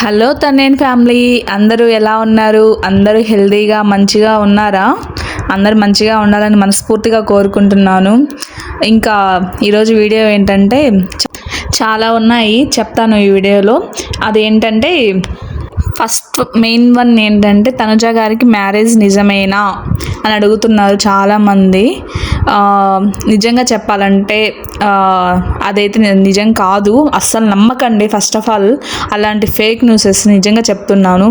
Hello తన్నేన్ family, అందరూ ఎలా ఉన్నారు? అందరూ హెల్తీగా మంచిగా ఉన్నారా? అందరూ మంచిగా ఉండాలని మనస్ఫూర్తిగా కోరుకుంటున్నాను. ఇంకా ఈరోజు వీడియో ఏంటంటే చాలా ఉన్నాయి, చెప్తాను ఈ వీడియోలో. అదేంటంటే ఫస్ట్ మెయిన్ వన్ ఏంటంటే తనుజ గారికి మ్యారేజ్ నిజమేనా అని అడుగుతున్నారు చాలామంది. నిజంగా చెప్పాలంటే అదైతే నిజం కాదు, అస్సలు నమ్మకండి. ఫస్ట్ ఆఫ్ ఆల్ అలాంటి ఫేక్ న్యూసెస్ నిజంగా చెప్తున్నాను.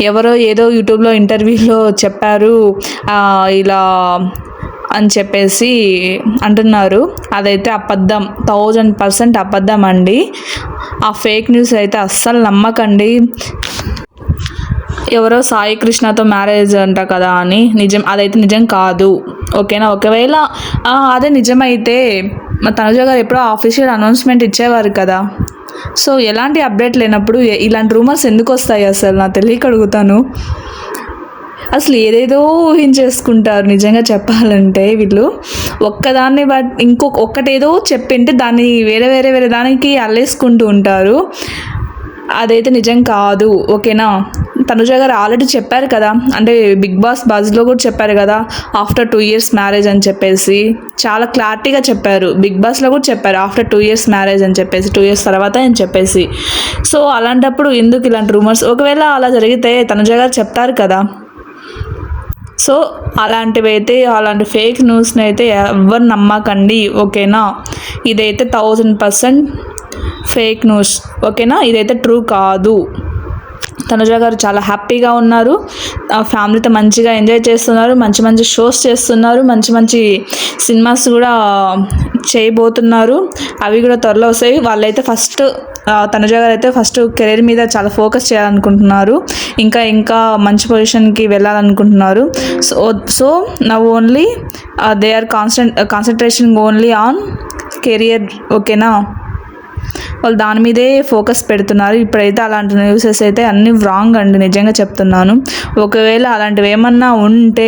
ఎవరో ఏదో యూట్యూబ్లో ఇంటర్వ్యూలో చెప్పారు ఇలా అని చెప్పేసి అంటున్నారు. అదైతే అబద్ధం, 1000% అబద్ధం అండి. ఆ ఫేక్ న్యూస్ అయితే అస్సలు నమ్మకండి. ఎవరో సాయి కృష్ణతో మ్యారేజ్ అంట కదా అని, అదైతే నిజం కాదు, ఓకేనా? ఒకవేళ అదే నిజమైతే మా తనుజ గారు ఎప్పుడో ఆఫీషియల్ అనౌన్స్మెంట్ ఇచ్చేవారు కదా. సో ఎలాంటి అప్డేట్ లేనప్పుడు ఇలాంటి రూమర్స్ ఎందుకు వస్తాయి అసలు నాకు తెలియక అడుగుతాను. అసలు ఏదేదో ఊహించేసుకుంటారు నిజంగా చెప్పాలంటే వీళ్ళు. ఒక్కదాన్ని బట్టి ఒక్కటేదో చెప్పింటే దాన్ని వేరే వేరే వేరే దానికి అల్లేసుకుంటూ ఉంటారు. అదైతే నిజం కాదు, ఓకేనా? తనుజ గారు ఆల్రెడీ చెప్పారు కదా, అంటే బిగ్ బాస్ బజ్లో కూడా చెప్పారు కదా, ఆఫ్టర్ 2 years మ్యారేజ్ అని చెప్పేసి చాలా క్లారిటీగా చెప్పారు. బిగ్ బాస్లో కూడా చెప్పారు ఆఫ్టర్ 2 years మ్యారేజ్ అని చెప్పేసి, 2 years తర్వాత అని చెప్పేసి. సో అలాంటప్పుడు ఎందుకు ఇలాంటి రూమర్స్? ఒకవేళ అలా జరిగితే తనుజ గారు చెప్తారు కదా. సో అలాంటి ఫేక్ న్యూస్ని అయితే ఎవరు నమ్మకండి, ఓకేనా? ఇదైతే 1000% ఫేక్ న్యూస్, ఓకేనా? ఇదైతే ట్రూ కాదు. తనుజ గారు చాలా హ్యాపీగా ఉన్నారు, ఫ్యామిలీతో మంచిగా ఎంజాయ్ చేస్తున్నారు, మంచి మంచి షోస్ చేస్తున్నారు, మంచి మంచి సినిమాస్ కూడా చేయబోతున్నారు. అవి కూడా త్వరలో వస్తాయి. వాళ్ళైతే తనుజ గారు అయితే ఫస్ట్ కెరీర్ మీద చాలా ఫోకస్ చేయాలనుకుంటున్నారు, ఇంకా మంచి పొజిషన్కి వెళ్ళాలనుకుంటున్నారు. So now only they are concentration only on career, ఓకేనా? వాళ్ళు దాని మీదే ఫోకస్ పెడుతున్నారు. ఇప్పుడైతే అలాంటి న్యూసెస్ అయితే అన్నీ రాంగ్ అండి, నిజంగా చెప్తున్నాను. ఒకవేళ అలాంటివి ఏమన్నా ఉంటే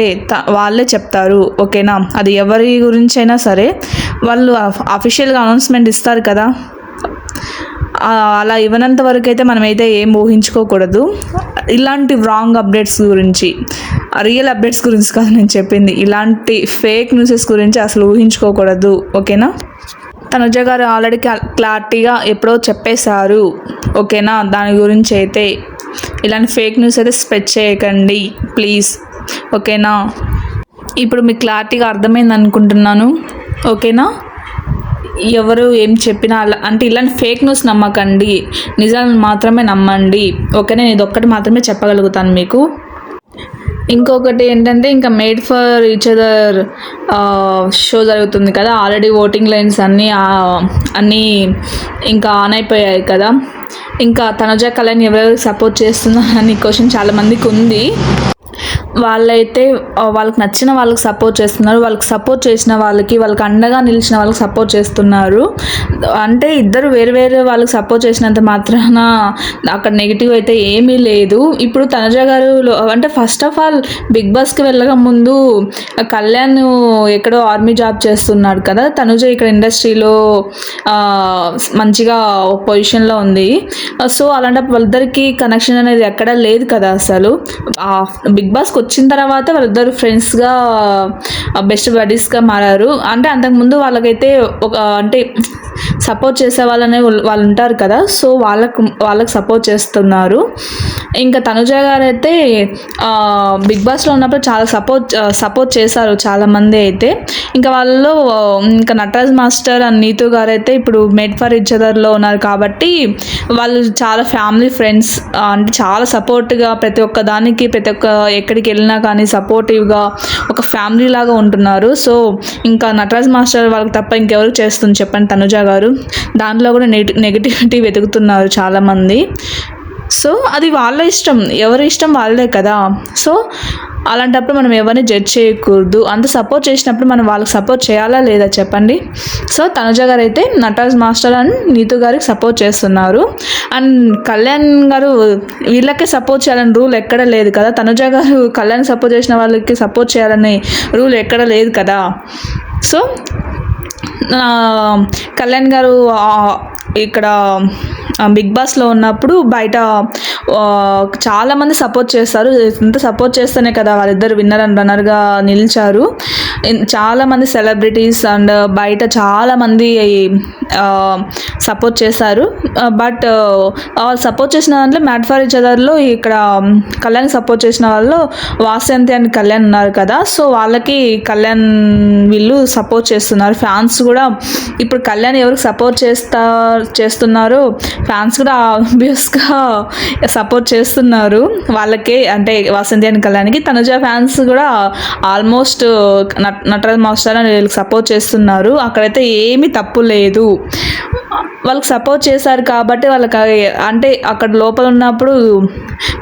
వాళ్ళే చెప్తారు, ఓకేనా? అది ఎవరి గురించి అయినా సరే వాళ్ళు అఫీషియల్గా అనౌన్స్మెంట్ ఇస్తారు కదా. అలా ఇవ్వనంత వరకు అయితే మనమైతే ఏం ఊహించుకోకూడదు. ఇలాంటి రాంగ్ అప్డేట్స్ గురించి, రియల్ అప్డేట్స్ గురించి కాదు నేను చెప్పింది, ఇలాంటి ఫేక్ న్యూసెస్ గురించి అసలు ఊహించుకోకూడదు, ఓకేనా? తనుజ గారు ఆల్రెడీ క్లారిటీగా ఎప్పుడో చెప్పేశారు, ఓకేనా? దాని గురించి అయితే ఇలాంటి ఫేక్ న్యూస్ అయితే స్ప్రెడ్ చేయకండి ప్లీజ్, ఓకేనా? ఇప్పుడు మీకు క్లారిటీగా అర్థమైంది అనుకుంటున్నాను, ఓకేనా? ఎవరు ఏం చెప్పినా అంటే ఇలాంటి ఫేక్ న్యూస్ నమ్మకండి, నిజాలను మాత్రమే నమ్మండి, ఓకేనా? నేను ఇదొక్కటి మాత్రమే చెప్పగలుగుతాను మీకు. ఇంకొకటి ఏంటంటే ఇంకా made for each other show జరుగుతుంది కదా, ఆల్రెడీ ఓటింగ్ లైన్స్ అన్నీ ఇంకా ఆన్ అయిపోయాయి కదా. ఇంకా తనుజ కళ్యాణ్ ఎవరెవరికి సపోర్ట్ చేస్తున్నారని క్వశ్చన్ చాలామందికి ఉంది. వాళ్ళైతే వాళ్ళకి నచ్చిన వాళ్ళకి సపోర్ట్ చేస్తున్నారు, వాళ్ళకి సపోర్ట్ చేసిన వాళ్ళకి, వాళ్ళకి అండగా నిలిచిన వాళ్ళకి సపోర్ట్ చేస్తున్నారు. అంటే ఇద్దరు వేరు వేరే వాళ్ళకి సపోర్ట్ చేసినంత మాత్రాన అక్కడ నెగిటివ్ అయితే ఏమీ లేదు. ఇప్పుడు తనుజ గారు అంటే ఫస్ట్ ఆఫ్ ఆల్ బిగ్ బాస్కి వెళ్ళక ముందు కళ్యాణ్ ఎక్కడో ఆర్మీ జాబ్ చేస్తున్నాడు కదా, తనుజ ఇక్కడ ఇండస్ట్రీలో మంచిగా పొజిషన్లో ఉంది. సో అలాంటప్పుడు వాళ్ళిద్దరికి కనెక్షన్ అనేది ఎక్కడా లేదు కదా అసలు. బిగ్ బాస్కి వచ్చిన తర్వాత వాళ్ళిద్దరు ఫ్రెండ్స్గా బెస్ట్ బడీస్గా మారారు. అంటే అంతకుముందు వాళ్ళకైతే అంటే సపోర్ట్ చేసే వాళ్ళు ఉంటారు కదా, సో వాళ్ళకి సపోర్ట్ చేస్తున్నారు. ఇంకా తనుజ గారు అయితే బిగ్ బాస్లో ఉన్నప్పుడు చాలా సపోర్ట్ చేశారు చాలామంది అయితే. ఇంకా వాళ్ళలో ఇంకా నటరాజ్ మాస్టర్ అండ్ నీతూ గారు అయితే ఇప్పుడు మేడ్ ఫర్ ఈచ్ అదర్లో ఉన్నారు కాబట్టి వాళ్ళు చాలా ఫ్యామిలీ ఫ్రెండ్స్, అంటే చాలా సపోర్ట్గా ప్రతి ఒక్క దానికి, ప్రతి ఒక్క ఎక్కడికి వెళ్ళినా కానీ సపోర్టివ్గా ఒక ఫ్యామిలీ లాగా ఉంటున్నారు. సో ఇంకా నటరాజ్ మాస్టర్ వాళ్ళకి తప్ప ఇంకెవరికి చేస్తుంది చెప్పండి తనుజ గారు. దాంట్లో కూడా నెగిటివిటీ వెతుకుతున్నారు చాలామంది. సో అది వాళ్ళ ఇష్టం, ఎవరి ఇష్టం వాళ్ళదే కదా. సో అలాంటప్పుడు మనం ఎవరిని జడ్జ్ చేయకూడదు. అంత సపోర్ట్ చేసినప్పుడు మనం వాళ్ళకి సపోర్ట్ చేయాలా లేదా చెప్పండి. సో తనుజ గారు అయితే నటరాజ్ మాస్టర్ అండ్ నీతూ గారికి సపోర్ట్ చేస్తున్నారు. అండ్ కళ్యాణ్ గారు వీళ్ళకే సపోర్ట్ చేయాలని రూల్ ఎక్కడ లేదు కదా. తనుజ గారు కళ్యాణ్ సపోర్ట్ చేసిన వాళ్ళకి సపోర్ట్ చేయాలని రూల్ ఎక్కడ లేదు కదా. సో కళ్యాణ్ గారు ఇక్కడ బిగ్ బాస్లో ఉన్నప్పుడు బయట చాలామంది సపోర్ట్ చేస్తారు. ఇంత సపోర్ట్ చేస్తేనే కదా వాళ్ళిద్దరు విన్నర్ అండ్ రన్నర్గా నిలిచారు. చాలామంది సెలబ్రిటీస్ అండ్ బయట చాలామంది సపోర్ట్ చేశారు. బట్ సపోర్ట్ చేసిన దాంట్లో మ్యాట్ ఫర్ ఈచ్ అదర్లో ఇక్కడ కళ్యాణ్ సపోర్ట్ చేసిన వాళ్ళు వాసంతి అండ్ కళ్యాణ్ ఉన్నారు కదా. సో వాళ్ళకి కళ్యాణ్ వీళ్ళు సపోర్ట్ చేస్తున్నారు. ఫ్యాన్స్ కూడా ఇప్పుడు కళ్యాణ్ ఎవరికి సపోర్ట్ చేస్తున్నారు, ఫ్యాన్స్ కూడా ఆబ్వియస్గా సపోర్ట్ చేస్తున్నారు వాళ్ళకే, అంటే వాసంతి అండ్ కళ్యాణ్కి. తనుజ ఫ్యాన్స్ కూడా ఆల్మోస్ట్ నటరాజ్ మాస్టర్ అని వీళ్ళకి సపోర్ట్ చేస్తున్నారు. అక్కడైతే ఏమీ తప్పు లేదు. వాళ్ళకి సపోర్ట్ చేశారు కాబట్టి వాళ్ళకి అంటే అక్కడ లోపల ఉన్నప్పుడు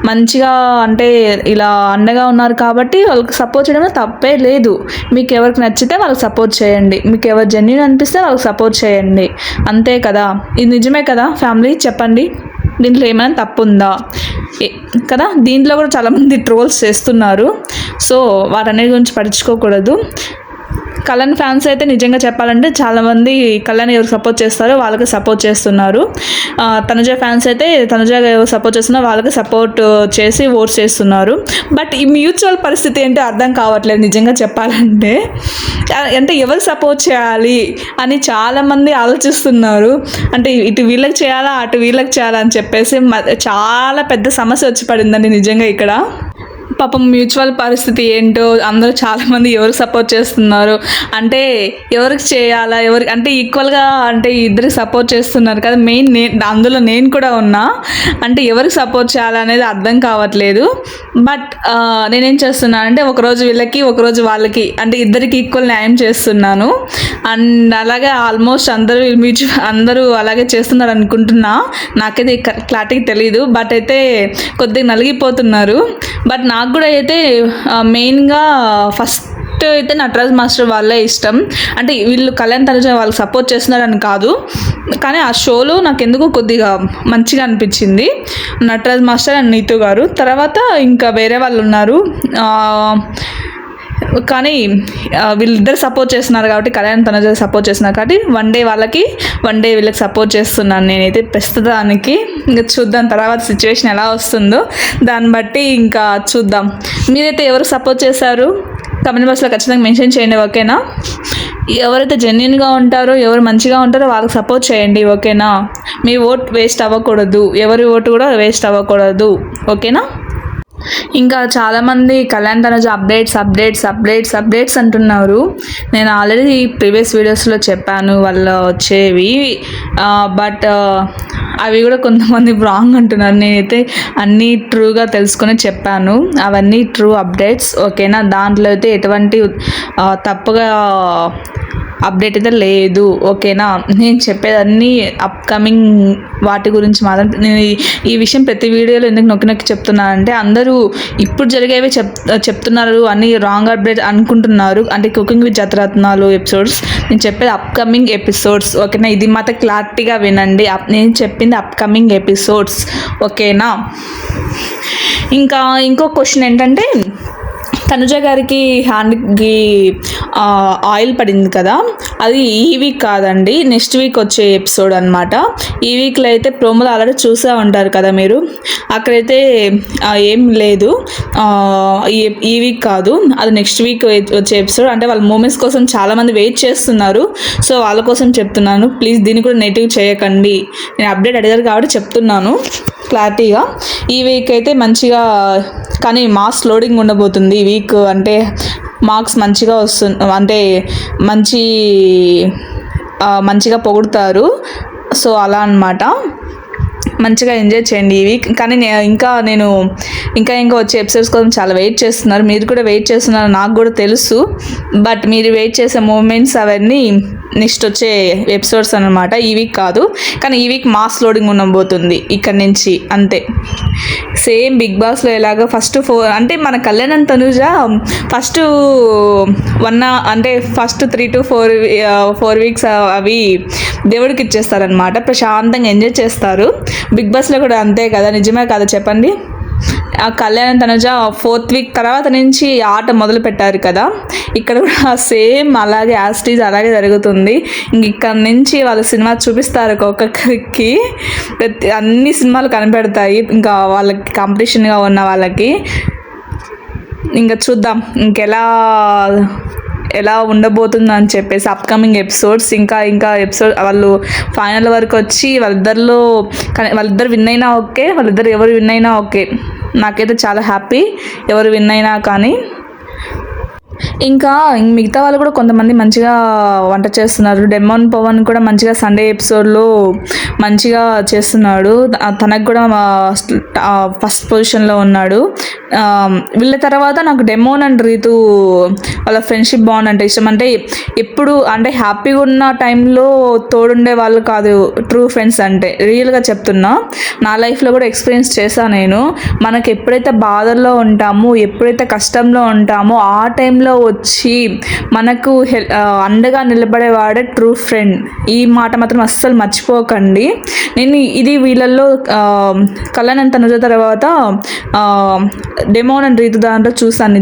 మంచిగా అంటే ఇలా అండగా ఉన్నారు కాబట్టి వాళ్ళకి సపోర్ట్ చేయడంలో తప్పే లేదు. మీకు ఎవరికి నచ్చితే వాళ్ళకి సపోర్ట్ చేయండి, మీకు ఎవరు జెన్యూన్ అనిపిస్తే వాళ్ళకి సపోర్ట్ చేయండి, అంతే కదా. ఇది నిజమే కదా ఫ్యామిలీ, చెప్పండి దీంట్లో ఏమైనా తప్పు ఉందా కదా. దీంట్లో కూడా చాలామంది ట్రోల్స్ చేస్తున్నారు. సో వాటన్నిటి గురించి పట్టించుకోకూడదు. కళ్యాణ్ ఫ్యాన్స్ అయితే నిజంగా చెప్పాలంటే చాలామంది కళ్యాణ్ ఎవరు సపోర్ట్ చేస్తారో వాళ్ళకి సపోర్ట్ చేస్తున్నారు. తనుజ ఫ్యాన్స్ అయితే తనుజ ఎవరు సపోర్ట్ చేస్తున్నారో వాళ్ళకి సపోర్ట్ చేసి ఓట్స్ చేస్తున్నారు. బట్ ఈ మ్యూచువల్ పరిస్థితి ఏంటో అర్థం కావట్లేదు నిజంగా చెప్పాలంటే. అంటే ఎవరు సపోర్ట్ చేయాలి అని చాలామంది ఆలోచిస్తున్నారు. అంటే ఇటు వీళ్ళకి చేయాలా అటు వీళ్ళకి చేయాలా అని చెప్పేసి చాలా పెద్ద సమస్య వచ్చి పడిందండి నిజంగా ఇక్కడ. పాపం మ్యూచువల్ పరిస్థితి ఏంటో అందరూ చాలామంది ఎవరికి సపోర్ట్ చేస్తున్నారు అంటే ఎవరికి చేయాలా ఎవరికి అంటే ఈక్వల్గా అంటే ఇద్దరికి సపోర్ట్ చేస్తున్నారు కదా. మెయిన్ అందులో నేను కూడా ఉన్నా. అంటే ఎవరికి సపోర్ట్ చేయాలనేది అర్థం కావట్లేదు. బట్ నేనేం చేస్తున్నాను అంటే ఒకరోజు వీళ్ళకి ఒకరోజు వాళ్ళకి అంటే ఇద్దరికి ఈక్వల్ న్యాయం చేస్తున్నాను. అండ్ అలాగే ఆల్మోస్ట్ అందరూ అలాగే చేస్తున్నారు అనుకుంటున్నా. నాకైతే క్లారిటీ తెలియదు. బట్ అయితే కొద్దిగా నలిగిపోతున్నారు. బట్ నాకు కూడా అయితే మెయిన్గా ఫస్ట్ అయితే నటరాజ్ మాస్టర్ వాళ్ళే ఇష్టం. అంటే వీళ్ళు కళ్యాణ్ తనుజ వాళ్ళకి సపోర్ట్ చేస్తున్నారని కాదు, కానీ ఆ షోలో నాకు ఎందుకో కొద్దిగా మంచిగా అనిపించింది నటరాజ్ మాస్టర్ అండ్ నీతూ గారు. తర్వాత ఇంకా వేరే వాళ్ళు ఉన్నారు కానీ వీళ్ళిద్దరు సపోర్ట్ చేస్తున్నారు కాబట్టి కళ్యాణ్ తనుజ సపోర్ట్ చేస్తున్నారు కాబట్టి వన్ డే వాళ్ళకి వన్ డే వీళ్ళకి సపోర్ట్ చేస్తున్నాను నేనైతే ప్రస్తుతానికి. ఇంకా చూద్దాం తర్వాత సిచ్యువేషన్ ఎలా వస్తుందో దాన్ని బట్టి ఇంకా చూద్దాం. మీరైతే ఎవరు సపోర్ట్ చేశారు కమెంట్ బాక్స్లో ఖచ్చితంగా మెన్షన్ చేయండి, ఓకేనా. ఎవరైతే జెన్యున్గా ఉంటారో ఎవరు మంచిగా ఉంటారో వాళ్ళకి సపోర్ట్ చేయండి, ఓకేనా. మీ ఓట్ వేస్ట్ అవ్వకూడదు, ఎవరి ఓటు కూడా వేస్ట్ అవ్వకూడదు, ఓకేనా. ఇంకా చాలామంది కళ్యాణ్ తనుజ అప్డేట్స్ అంటున్నారు. నేను ఆల్రెడీ ప్రీవియస్ వీడియోస్లో చెప్పాను వాళ్ళు వచ్చేవి. బట్ అవి కూడా కొంతమంది రాంగ్ అంటున్నారు. నేనైతే అన్నీ ట్రూగా తెలుసుకొని చెప్పాను. అవన్నీ ట్రూ అప్డేట్స్, ఓకేనా. దాంట్లో అయితే ఎటువంటి తప్పుగా అప్డేట్ అయితే లేదు, ఓకేనా. నేను చెప్పేదన్నీ అప్కమింగ్ వాటి గురించి మాత్రం. నేను ఈ విషయం ప్రతి వీడియోలో ఎందుకు నొక్కి చెప్తున్నానంటే అందరూ ఇప్పుడు జరిగేవి చెప్తున్నారు, అన్ని రాంగ్ అప్డేట్ అనుకుంటున్నారు. అంటే కుకింగ్ విత్ జతరత్నాలు ఎపిసోడ్స్, నేను చెప్పేది అప్కమింగ్ ఎపిసోడ్స్, ఓకేనా. ఇది మాత్రం క్లారిటీగా వినండి. నేను చెప్పింది అప్కమింగ్ ఎపిసోడ్స్, ఓకేనా. ఇంకా ఇంకో క్వశ్చన్ ఏంటంటే తనుజ గారికి హ్యాండ్కి ఆయిల్ పడింది కదా, అది ఈ వీక్ కాదండి, నెక్స్ట్ వీక్ వచ్చే ఎపిసోడ్ అనమాట. ఈ వీక్లో అయితే ప్రోమోలు ఆల్రెడీ చూసే ఉంటారు కదా మీరు. అక్కడైతే ఏం లేదు, ఈ వీక్ కాదు, అది నెక్స్ట్ వీక్ వచ్చే ఎపిసోడ్. అంటే వాళ్ళ మూమెంట్స్ కోసం చాలామంది వెయిట్ చేస్తున్నారు. సో వాళ్ళ కోసం చెప్తున్నాను, ప్లీజ్ దీన్ని కూడా నెగిటివ్ చేయకండి. నేను అప్డేట్ అడిగారు కాబట్టి చెప్తున్నాను క్లారిటీగా. ఈ వీక్ అయితే మంచిగా కానీ మాస్ లోడింగ్ ఉండబోతుంది ఈ వీక్. అంటే మార్క్స్ మంచిగా వస్తుంది, అంటే మంచిగా పొగుడుతారు. సో అలా అన్నమాట. మంచిగా ఎంజాయ్ చేయండి ఈ వీక్. కానీ ఇంకా వచ్చే ఎపిసోడ్స్ కోసం చాలా వెయిట్ చేస్తున్నారు. మీరు కూడా వెయిట్ చేస్తున్నారు, నాకు కూడా తెలుసు. బట్ మీరు వెయిట్ చేసే మూమెంట్స్ అవన్నీ నెక్స్ట్ వచ్చే ఎపిసోడ్స్ అనమాట, ఈ వీక్ కాదు. కానీ ఈ వీక్ మాస్ లోడింగ్ ఉండబోతుంది ఇక్కడ నుంచి, అంతే. సేమ్ బిగ్ బాస్లో ఎలాగో ఫస్ట్ 4 అంటే మన Kalyan and Tanuja first 3 to 4 weeks అవి దేవుడికి ఇచ్చేస్తారనమాట, ప్రశాంతంగా ఎంజాయ్ చేస్తారు. బిగ్ బాస్లో కూడా అంతే కదా, నిజమే కదా చెప్పండి. ఆ కళ్యాణ్ తనుజ 4th వీక్ తర్వాత నుంచి ఆట మొదలు పెట్టారు కదా, ఇక్కడ కూడా సేమ్ అలాగే యాస్టీజ్ అలాగే జరుగుతుంది. ఇంక ఇక్కడ నుంచి వాళ్ళు సినిమా చూపిస్తారు ఒక్కొక్కరికి, అన్ని సినిమాలు కనిపెడతాయి ఇంకా వాళ్ళకి కాంపిటీషన్గా ఉన్న వాళ్ళకి. ఇంకా చూద్దాం ఎలా ఉండబోతుందో అని చెప్పేసి అప్కమింగ్ ఎపిసోడ్స్. ఇంకా ఎపిసోడ్ వాళ్ళు ఫైనల్ వరకు వచ్చి వాళ్ళిద్దరు విన్ అయినా ఓకే, వాళ్ళిద్దరు ఎవరు విన్ అయినా ఓకే, నాకైతే చాలా హ్యాపీ ఎవరు విన్ అయినా కానీ. ఇంకా మిగతా వాళ్ళు కూడా కొంతమంది మంచిగా వంట చేస్తున్నారు. డెమోన్ పవన్ కూడా మంచిగా సండే ఎపిసోడ్లో మంచిగా చేస్తున్నాడు, తనకు కూడా ఫస్ట్ పొజిషన్లో ఉన్నాడు. వీళ్ళ తర్వాత నాకు డెమోన్ అండ్ రీతు వాళ్ళ ఫ్రెండ్షిప్ బాండ్ అంటే ఇష్టం. అంటే ఎప్పుడు అంటే హ్యాపీగా ఉన్న టైంలో తోడుండే వాళ్ళు కాదు ట్రూ ఫ్రెండ్స్ అంటే, రియల్గా చెప్తున్నా. నా లైఫ్లో కూడా ఎక్స్పీరియన్స్ చేశాను నేను. మనకు ఎప్పుడైతే బాధల్లో ఉంటామో, ఎప్పుడైతే కష్టంలో ఉంటామో ఆ టైంలో వచ్చి మనకు అండగా నిలబడేవాడే ట్రూ ఫ్రెండ్. ఈ మాట మాత్రం అస్సలు మర్చిపోకండి. నేను ఇది వీళ్ళల్లో కళ్యాణ్ అండ్ తనుజ తర్వాత డెమోన్ అండ్ రీతు దాంట్లో చూసాను.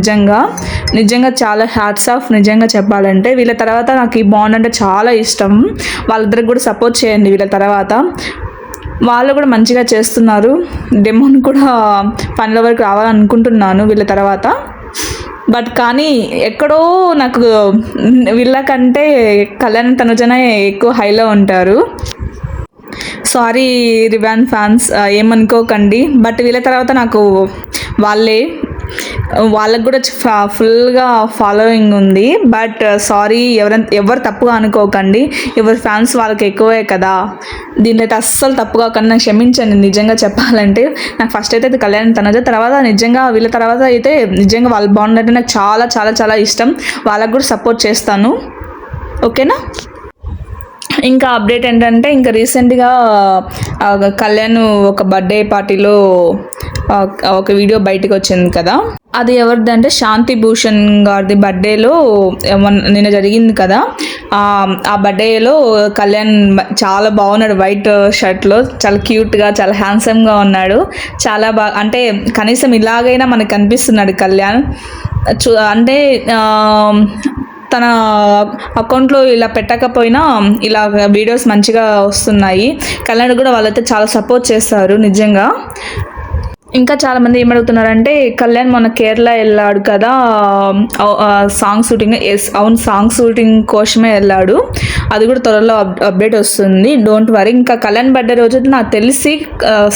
నిజంగా చాలా హ్యాట్స్ ఆఫ్. నిజంగా చెప్పాలంటే వీళ్ళ తర్వాత నాకు ఈ బాండ్ అంటే చాలా ఇష్టం. వాళ్ళిద్దరికి కూడా సపోర్ట్ చేయండి. వీళ్ళ తర్వాత వాళ్ళు కూడా మంచిగా చేస్తున్నారు. డెమోన్ కూడా పనుల వరకు రావాలనుకుంటున్నాను వీళ్ళ తర్వాత. బట్ కానీ ఎక్కడో నాకు వీళ్ళకంటే కళ్యాణ్ తనుజనే ఎక్కువ హైలో ఉంటారు. సారీ రివాన్ ఫ్యాన్స్, ఏమనుకోకండి. బట్ వీళ్ళ తర్వాత నాకు వాళ్ళకు కూడా ఫుల్గా ఫాలోయింగ్ ఉంది. బట్ సారీ, ఎవరు తప్పుగా అనుకోకండి. ఎవరి ఫ్యాన్స్ వాళ్ళకి ఎక్కువే కదా, దీంట్లో అయితే అస్సలు తప్పుగా కానీ నాకు క్షమించండి. నిజంగా చెప్పాలంటే నాకు ఫస్ట్ అయితే కళ్యాణ్ తనుజ, తర్వాత నిజంగా వీళ్ళ తర్వాత అయితే నిజంగా వాళ్ళ బాండ్ అంటే నాకు చాలా చాలా చాలా ఇష్టం. వాళ్ళకు కూడా సపోర్ట్ చేస్తాను. ఓకేనా. ఇంకా అప్డేట్ ఏంటంటే ఇంకా రీసెంట్గా కళ్యాణ్ ఒక బర్త్డే పార్టీలో ఒక వీడియో బయటకు వచ్చింది కదా, అది ఎవరిది అంటే శాంతి భూషణ్ గారిది బర్త్డేలో నిన్న జరిగింది కదా. ఆ బర్త్డేలో కళ్యాణ్ చాలా బాగున్నాడు, వైట్ షర్ట్లో చాలా క్యూట్గా చాలా హ్యాండ్సమ్గా ఉన్నాడు. చాలా బాగా అంటే కనీసం ఇలాగైనా మనకు కనిపిస్తున్నాడు కళ్యాణ్. అంటే తన అకౌంట్లో ఇలా పెట్టకపోయినా ఇలా వీడియోస్ మంచిగా వస్తున్నాయి. కళ్యాణ్ కూడా వాళ్ళైతే చాలా సపోర్ట్ చేస్తారు నిజంగా. ఇంకా చాలామంది ఏమడుగుతున్నారంటే కళ్యాణ్ మొన్న కేరళ వెళ్ళాడు కదా సాంగ్ షూటింగ్. అవును, సాంగ్ షూటింగ్ కోసమే వెళ్ళాడు. అది కూడా త్వరలో అప్డేట్ వస్తుంది, డోంట్ వరీ. ఇంకా కళ్యాణ్ బర్త్డే రోజు నాకు తెలిసి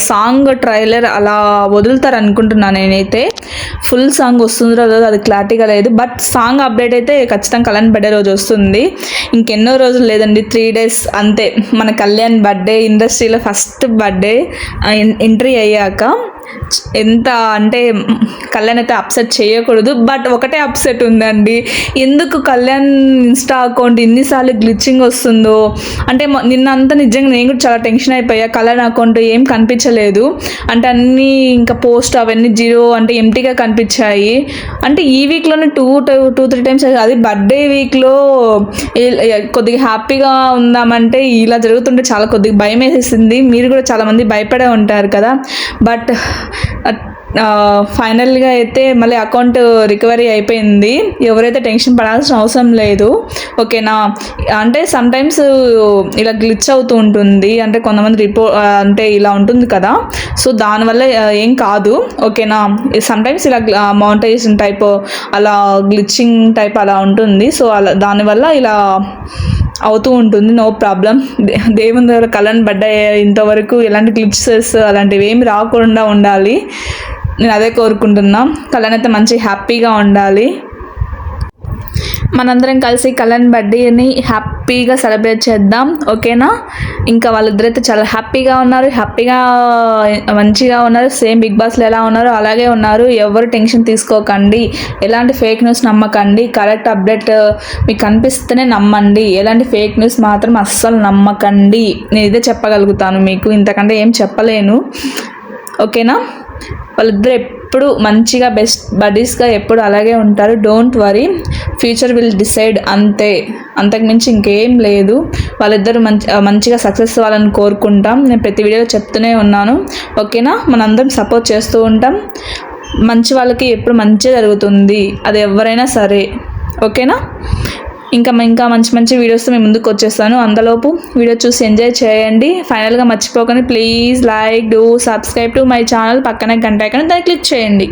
సాంగ్ ట్రైలర్ అలా వదులుతారు అనుకుంటున్నాను నేనైతే. ఫుల్ సాంగ్ వస్తుందో లేదో అది క్లారిటీగా లేదు. బట్ సాంగ్ అప్డేట్ అయితే ఖచ్చితంగా కళ్యాణ్ బర్త్డే రోజు వస్తుంది. ఇంకెన్నో రోజులు లేదండి, 3 days అంతే. మన కళ్యాణ్ బర్త్డే, ఇండస్ట్రీలో ఫస్ట్ బర్త్డే ఎంట్రీ అయ్యాక. ఎంత అంటే కళ్యాణ్ అయితే అప్సెట్ చేయకూడదు. బట్ ఒకటే అప్సెట్ ఉందండి, ఎందుకు కళ్యాణ్ ఇన్స్టా అకౌంట్ ఎన్నిసార్లు గ్లిచింగ్ వస్తుందో. అంటే నిన్నంతా నిజంగా నేను కూడా చాలా టెన్షన్ అయిపోయా. కళ్యాణ్ అకౌంట్ ఏం కనిపించలేదు, అంటే అన్నీ ఇంకా పోస్ట్ అవన్నీ 0 అంటే ఎంటీగా కనిపించాయి. అంటే ఈ వీక్లోనే 2-3 times, అది బర్త్డే వీక్లో కొద్దిగా హ్యాపీగా ఉందామంటే ఇలా జరుగుతుంటే చాలా కొద్దిగా భయం వేసేసింది. మీరు కూడా చాలామంది భయపడే ఉంటారు కదా. బట్ ఫైనల్గా అయితే మళ్ళీ అకౌంట్ రికవరీ అయిపోయింది. ఎవరైతే టెన్షన్ పడాల్సిన అవసరం లేదు. ఓకేనా. అంటే సమ్టైమ్స్ ఇలా గ్లిచ్ అవుతూ ఉంటుంది, అంటే కొంతమంది అంటే ఇలా ఉంటుంది కదా, సో దానివల్ల ఏం కాదు. ఓకేనా. సమ్టైమ్స్ ఇలా మౌంటైజేషన్ టైప్ అలా గ్లిచింగ్ టైప్ అలా ఉంటుంది. సో అలా దానివల్ల ఇలా అవుతూ ఉంటుంది, నో ప్రాబ్లం. దేవుని దగ్గర కళ్యాణ్ బర్త్డే ఇంతవరకు ఎలాంటి గ్లిచెస్ అలాంటివి ఏమి రాకుండా ఉండాలి, నేను అదే కోరుకుంటున్నా. కళ్యాణ్ అయితే మంచి హ్యాపీగా ఉండాలి. మనందరం కలిసి కళ్యాణ్ బర్త్డేని హ్యాపీగా సెలబ్రేట్ చేద్దాం. ఓకేనా. ఇంకా వాళ్ళిద్దరైతే చాలా హ్యాపీగా ఉన్నారు, మంచిగా ఉన్నారు. సేమ్ బిగ్ బాస్లో ఎలా ఉన్నారో అలాగే ఉన్నారు. ఎవరు టెన్షన్ తీసుకోకండి, ఎలాంటి ఫేక్ న్యూస్ నమ్మకండి. కరెక్ట్ అప్డేట్ మీకు కనిపిస్తేనే నమ్మండి, ఎలాంటి ఫేక్ న్యూస్ మాత్రం అస్సలు నమ్మకండి. నేను ఇదే చెప్పగలుగుతాను మీకు, ఇంతకంటే ఏం చెప్పలేను. ఓకేనా. వాళ్ళిద్దరు ఎప్పుడు మంచిగా బెస్ట్ బడీస్గా ఎప్పుడు అలాగే ఉంటారు. Don't worry, future will decide, అంతే, అంతకుమించి ఇంకేం లేదు. వాళ్ళిద్దరు మంచిగా సక్సెస్ అవ్వాలని కోరుకుంటాం. నేను ప్రతి వీడియోలో చెప్తూనే ఉన్నాను, ఓకేనా. మనందరం సపోర్ట్ చేస్తూ ఉంటాం. మంచి వాళ్ళకి ఎప్పుడు మంచి జరుగుతుంది, అది ఎవరైనా సరే, ఓకేనా. ఇంకా మంచి మంచి వీడియోస్తో మేము ముందుకు వచ్చేస్తాను. అంతలోపు వీడియో చూసి ఎంజాయ్ చేయండి. ఫైనల్గా మర్చిపోకండి, please like, do subscribe to my channel. పక్కనే గంట ఐకాన్ దాన్ని క్లిక్ చేయండి.